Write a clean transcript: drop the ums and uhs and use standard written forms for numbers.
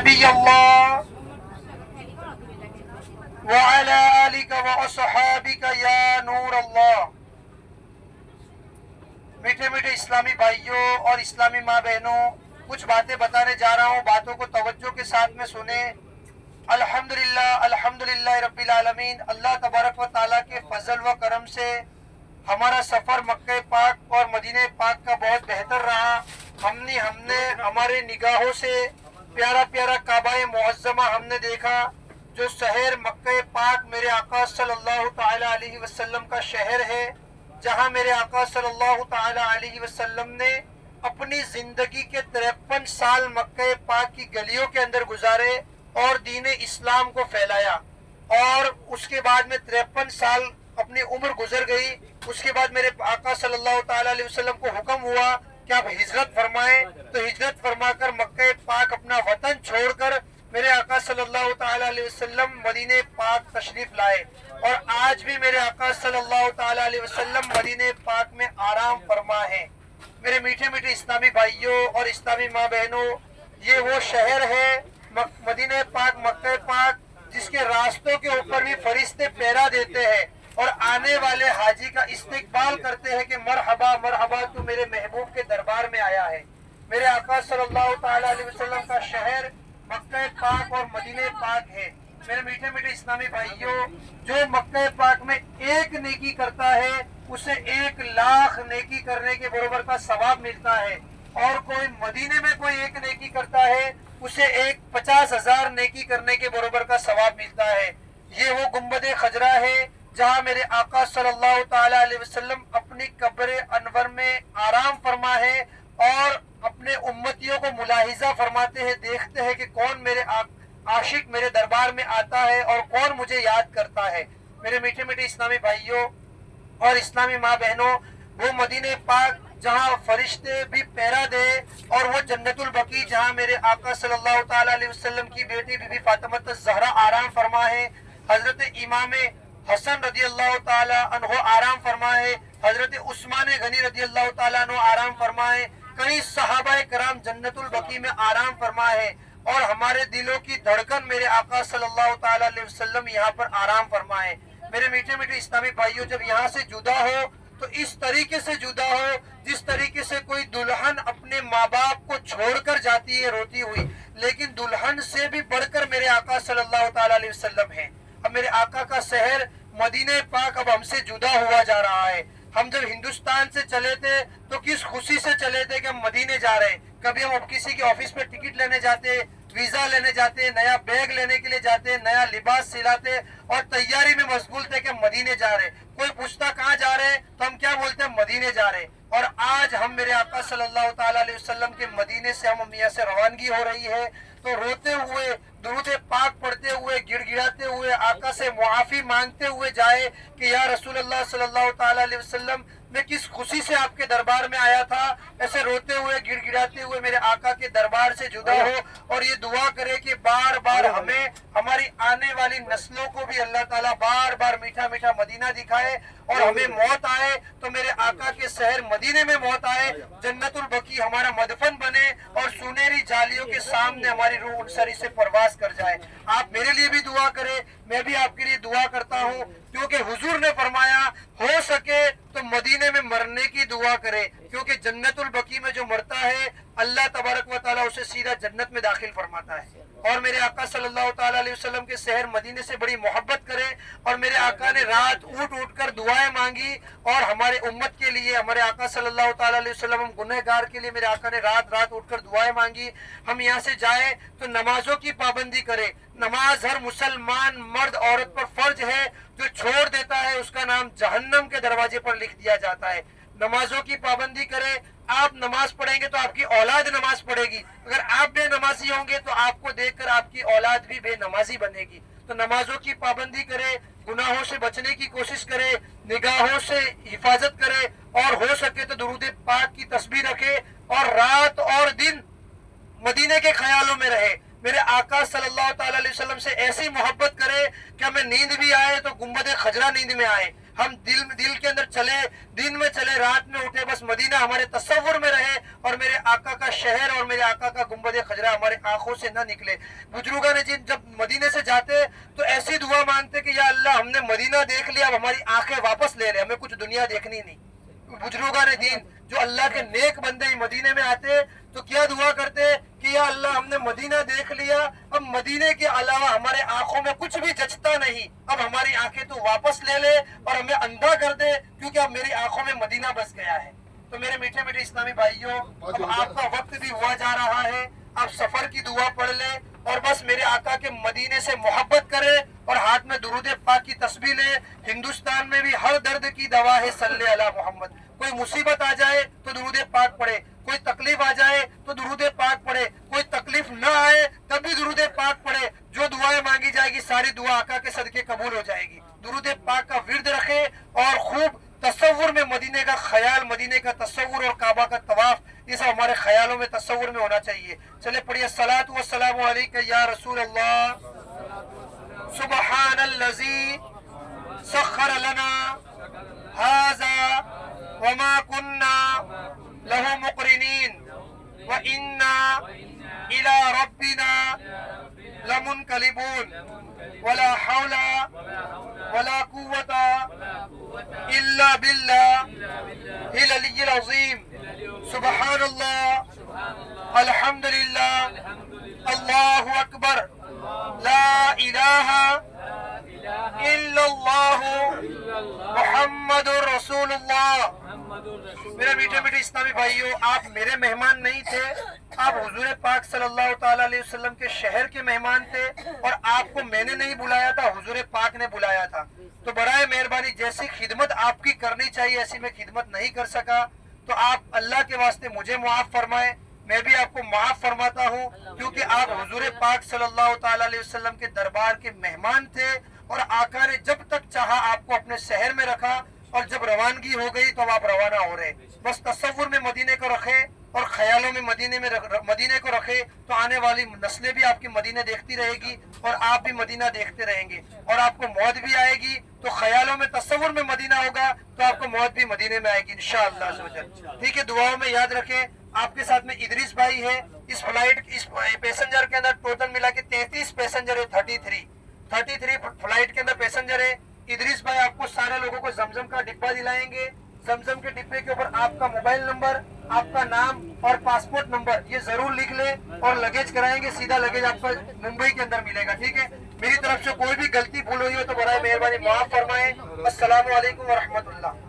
نبی اللہ وعلی آلک واصحابک یا نور اللہ۔ میٹھے میٹھے اسلامی بھائیوں اور اسلامی ماں بہنوں، کچھ باتیں بتانے جا رہا ہوں، باتوں کو توجہ کے ساتھ میں سنیں۔ الحمدللہ رب العالمین، اللہ تبارک و تعالیٰ کے فضل و کرم سے ہمارا سفر مکہ پاک اور مدینہ پاک کا بہت بہتر رہا۔ ہم نے ہمارے نگاہوں سے پیارا پیارا کعبہ معظمہ ہم نے دیکھا، جو شہر مکہ پاک میرے آقا صلی اللہ تعالی علیہ وسلم کا شہر ہے، جہاں میرے آقا صلی اللہ تعالی علیہ وسلم نے اپنی زندگی کے 53 سال مکہ پاک کی گلیوں کے اندر گزارے اور دین اسلام کو پھیلایا۔ اور اس کے بعد میں 53 سال اپنی عمر گزر گئی۔ اس کے بعد میرے آقا صلی اللہ تعالی علیہ وسلم کو حکم ہوا کہ آپ ہجرت فرمائیں، تو ہجرت فرما کر مکہ پاک اپنا وطن چھوڑ کر میرے آقا صلی اللہ تعالی علیہ وسلم مدینہ پاک تشریف لائے، اور آج بھی میرے آقا صلی اللہ تعالی علیہ وسلم مدینہ پاک میں آرام فرما ہے۔ میرے میٹھے میٹھے اسلامی بھائیوں اور اسلامی ماں بہنوں، یہ وہ شہر ہے مدینہ پاک، مکہ پاک، جس کے راستوں کے اوپر بھی فرشتے پہرا دیتے ہیں اور آنے والے حاجی کا استقبال کرتے ہیں کہ مرحبا مرحبا، تو میرے محبوب کے دربار میں آیا ہے۔ میرے آقا صلی اللہ تعالی علیہ وسلم کا شہر مکہ پاک اور مدینہ پاک ہے۔ میرے میٹھے میٹھے اسلامی بھائیوں، جو مکہ پاک میں ایک نیکی کرتا ہے اسے 1,00,000 نیکی کرنے کے برابر کا ثواب ملتا ہے، اور کوئی مدینے میں کوئی ایک نیکی کرتا ہے اسے 50,000 نیکی کرنے کے برابر کا ثواب ملتا ہے۔ یہ وہ گنبد خضرا ہے جہاں میرے آقا صلی اللہ تعالی علیہ وسلم اپنی قبر انور میں آرام فرما ہے، اور اپنے امتیوں کو ملاحظہ فرماتے ہیں، دیکھتے ہیں کہ کون میرے عاشق میرے دربار میں آتا ہے اور کون مجھے یاد کرتا ہے۔ میرے میٹھے میٹھے اسلامی بھائیوں اور اسلامی ماں بہنوں، وہ مدینہ پاک جہاں فرشتے بھی پہرا دے، اور وہ جنت البقیع جہاں میرے آقا صلی اللہ تعالی علیہ وسلم کی بیٹی بی بی فاطمہ الزہرا آرام فرما ہے، حضرت امام حسن رضی اللہ تعالی عنہ آرام فرمائے، حضرت عثمان غنی رضی اللہ تعالیٰ عنہ آرام فرمائے، کئی صحابہ کرام جنت البقیع میں آرام فرمائے، اور ہمارے دلوں کی دھڑکن میرے آقا صلی اللہ تعالی علیہ وسلم یہاں پر آرام فرمائے۔ میرے میٹھے میٹھے اسلامی بھائیوں، جب یہاں سے جدا ہو تو اس طریقے سے جدا ہو جس طریقے سے کوئی دلہن اپنے ماں باپ کو چھوڑ کر جاتی ہے روتی ہوئی، لیکن دلہن سے بھی بڑھ کر میرے آقا صلی اللہ تعالی علیہ وسلم ہیں۔ اب میرے آقا کا شہر مدینہ پاک اب ہم سے جدا ہوا جا رہا ہے۔ ہم جب ہندوستان سے چلے تھے تو کس خوشی سے چلے تھے کہ ہم مدینے جا رہے ہیں۔ کبھی ہم اب کسی کے آفس میں ٹکٹ لینے جاتے، ویزا لینے جاتے، نیا بیگ لینے کے لیے جاتے، نیا لباس سلاتے، اور تیاری میں مشغول تھے کہ مدینے جا رہے۔ کوئی پوچھتا کہاں جا رہے تو ہم کیا بولتے ہیں؟ مدینے جا رہے۔ اور آج ہم میرے آقا صلی اللہ تعالی علیہ وسلم کے مدینے سے ہم یہاں سے روانگی ہو رہی ہے، تو روتے ہوئے، درود پاک پڑھتے ہوئے، گڑ گڑاتے ہوئے، آقا سے معافی مانگتے ہوئے جائے کہ یا رسول اللہ صلی اللہ تعالی علیہ وسلم، میں کس خوشی سے آپ کے دربار میں آیا تھا، ایسے روتے ہوئے گڑ گڑاتے ہوئے میرے آقا کے دربار سے جدا ہو، اور یہ دعا کرے کہ بار بار ہمیں، ہماری آنے والی نسلوں کو بھی اللہ تعالیٰ بار بار میٹھا میٹھا مدینہ دکھائے، اور ہمیں موت آئے تو میرے آقا کے شہر مدینے میں موت آئے، جنت البقیع ہمارا مدفن بنے، اور سنہری جالیوں کے سامنے ہماری روح انصری سے پرواز کر جائے۔ آپ میرے لیے بھی دعا کریں، میں بھی آپ کے لیے دعا کرتا ہوں، کیونکہ حضور نے فرمایا ہو سکے تو مدینے میں مرنے کی دعا کرے، کیونکہ جنت البقیع میں جو مرتا ہے اللہ تبارک و تعالیٰ اسے سیدھا جنت میں داخل فرماتا ہے۔ اور میرے آقا صلی اللہ تعالیٰ علیہ وسلم کے شہر مدینے سے بڑی محبت کرے، اور میرے آقا نے رات اٹھ اٹھ کر دعائیں مانگی، اور ہمارے امت کے لیے، ہمارے آقا صلی اللہ تعالیٰ علیہ وسلم ہم گنہگار کے لیے میرے آقا نے رات رات اٹھ کر دعائیں مانگی۔ ہم یہاں سے جائیں تو نمازوں کی پابندی کرے۔ نماز ہر مسلمان مرد عورت پر فرض ہے، جو چھوڑ دیتا ہے اس کا نام جہنم کے دروازے پر لکھ دیا جاتا ہے۔ نمازوں کی پابندی کرے۔ آپ نماز پڑھیں گے تو آپ کی اولاد نماز پڑھے گی، اگر آپ بے نمازی ہوں گے تو آپ کو دیکھ کر آپ کی اولاد بھی بے نمازی بنے گی۔ تو نمازوں کی پابندی کرے، گناہوں سے بچنے کی کوشش کرے، نگاہوں سے حفاظت کرے، اور ہو سکے تو درود پاک کی تسبیح رکھے، اور رات اور دن مدینے کے خیالوں میں رہے۔ میرے آقا صلی اللہ تعالی علیہ وسلم سے ایسی محبت کرے کہ ہمیں نیند بھی آئے تو گنبد خضرا نیند میں آئے، ہم دل کے اندر چلے، دن میں چلے، رات میں اٹھے، بس مدینہ ہمارے تصور میں رہے اور میرے آقا کا شہر اور میرے آقا کا گنبد خضرا ہمارے آنکھوں سے نہ نکلے۔ بزرگان جن جب مدینے سے جاتے تو ایسی دعا مانگتے کہ یا اللہ ہم نے مدینہ دیکھ لیا، اب ہماری آنکھیں واپس لے لے، ہمیں کچھ دنیا دیکھنی نہیں۔ بزرگان دین جو اللہ کے نیک بندے مدینے میں آتے تو کیا دعا کرتے کہ یا اللہ ہم نے مدینہ دیکھ لیا، اب مدینے کے علاوہ ہمارے آنکھوں میں کچھ بھی جچتا نہیں، اب ہماری آنکھیں تو واپس لے لے اور ہمیں اندھا کر دے، کیونکہ اب میری آنکھوں میں مدینہ بس گیا ہے۔ تو میرے میٹھے میٹھے اسلامی بھائیوں، اب آپ کا وقت بھی ہوا جا رہا ہے، آپ سفر کی دعا پڑھ لیں اور بس میرے آقا کے مدینے سے محبت کرے اور ہاتھ میں درود پاک کی تسبیح لے۔ ہندوستان میں بھی ہر درد کی دوا ہے صلی علی محمد۔ کوئی مصیبت آ جائے تو درود پاک پڑھے، کوئی تکلیف آ جائے تو درود پاک پڑھے، کوئی تکلیف نہ آئے تب بھی درود پاک پڑھے، جو دعائیں مانگی جائے گی ساری دعا آقا کے صدقے قبول ہو جائے گی۔ درود پاک کا ورد رکھے اور خوب تصور میں مدینے کا خیال، مدینے کا تصور اور کعبہ کا طواف، یہ سب ہمارے خیالوں میں تصور میں ہونا چاہیے۔ چلے پڑھیے الصلاۃ والسلام علیکہ یا رسول اللہ، سبحان الذی سخر لنا ھذا وما كنا له مقرنین وإنا إلى ربنا لمنقلبون ولا حول ولا قوة إلا بالله العلی العظیم۔ سبحان اللہ، الحمد للہ، اللہ اکبر، لا الہ الا اللہ، محمد رسول اللہ۔ میرے میٹھے میٹھے اسلامی بھائیوں، آپ میرے مہمان نہیں تھے، آپ حضور پاک صلی اللہ تعالیٰ علیہ وسلم کے شہر کے مہمان تھے اور آپ کو میں نے نہیں بلایا تھا، حضور پاک نے بلایا تھا۔ تو برائے مہربانی جیسی خدمت آپ کی کرنی چاہیے ایسی میں خدمت نہیں کر سکا، تو آپ اللہ کے واسطے مجھے معاف فرمائیں، میں بھی آپ کو معاف فرماتا ہوں، کیونکہ آپ حضور پاک صلی اللہ تعالیٰ علیہ وسلم کے دربار کے مہمان تھے اور آقا نے جب تک چاہا آپ کو اپنے شہر میں رکھا اور جب روانگی ہو گئی تو آپ روانہ ہو رہے۔ بس تصور میں مدینے کو رکھے اور خیالوں میں مدینے کو رکھے تو آنے والی نسلیں بھی آپ کی مدینے دیکھتی رہے گی اور آپ بھی مدینہ دیکھتے رہیں گے، اور آپ کو موت بھی آئے گی تو خیالوں میں تصور میں مدینہ ہوگا تو آپ کو موت بھی مدینے میں آئے گی انشاءاللہ عز و جل۔ ٹھیک ہے، دعاؤں میں یاد رکھیں۔ آپ کے ساتھ میں ادریس بھائی ہے، اس پیسنجر کے اندر ٹوٹل ملا کے 33 پیسنجر ہے، 33 فلائٹ کے اندر پیسنجر ہے۔ ادریس بھائی آپ کو سارے لوگوں کو زمزم کا ڈبہ دلائیں گے، زمزم کے ڈبے کے اوپر آپ کا موبائل نمبر، آپ کا نام اور پاسپورٹ نمبر یہ ضرور لکھ لیں اور لگیج کرائیں گے، سیدھا لگیج آپ کو ممبئی کے اندر ملے گا۔ ٹھیک ہے، میری طرف سے کوئی بھی غلطی بھول ہوئی ہو تو برائے مہربانی معاف فرمائیں۔ السلام علیکم ورحمۃ اللہ۔